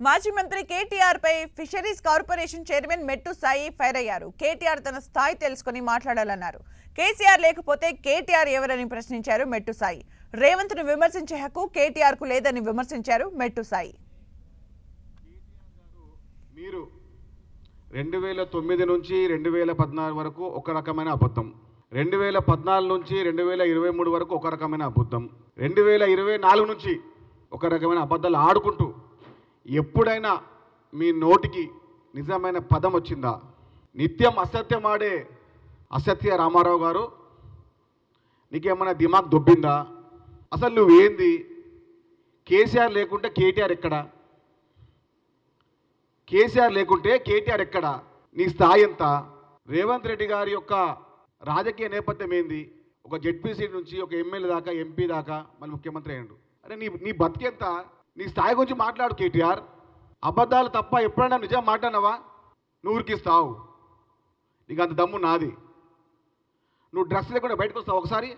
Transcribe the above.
మాజీ మంత్రి కేటీఆర్ పై fisheries corporation chairman మెట్టు సాయి ఫైర్ అయ్యారు. కేటీఆర్ తన స్థాయి తెలుసుకుని మాట్లాడాలన్నారు. కేసీఆర్ లేకపోతే కేటీఆర్ ఎవరని ప్రశ్నించారు మెట్టు సాయి. రేవంత్ ను విమర్శించే హక్కు కేటీఆర్ కు లేదని విమర్శించారు మెట్టు సాయి. మీరు 2009 నుంచి 2014 వరకు ఒక రకమైన అబద్ధం, 2014 నుంచి 2023 వరకు ఒక రకమైన అబద్ధం, 2024 నుంచి ఒక రకమైన అబద్ధాలు ఆడుకుంటూ ఎప్పుడైనా మీ నోటికి నిజమైన పదం వచ్చిందా? నిత్యం అసత్యం ఆడే అసత్య రామారావు గారు, నీకేమైనా దిమాగ్ దొబ్బిందా? అసలు నువ్వేంది? కేసీఆర్ లేకుంటే కేటీఆర్ ఎక్కడ? కేసీఆర్ లేకుంటే కేటీఆర్ ఎక్కడ? నీ స్థాయి ఎంత? రేవంత్ రెడ్డి గారి యొక్క రాజకీయ నేపథ్యం ఏంది? ఒక జెడ్పీసీ నుంచి ఒక ఎమ్మెల్యే దాకా, ఎంపీ దాకా, మళ్ళీ ముఖ్యమంత్రి అయ్యాడు. అరే నీ బతికెంత? నీ స్థాయి గురించి మాట్లాడు కేటీఆర్. అబద్ధాలు తప్ప ఎప్పుడైనా నిజం మాట్లాడినావా? నువ్వు ఉరికిస్తావు. నీకు అంత దమ్ము నాది. నువ్వు డ్రెస్ లేకుండా బయటకు వస్తావు ఒకసారి.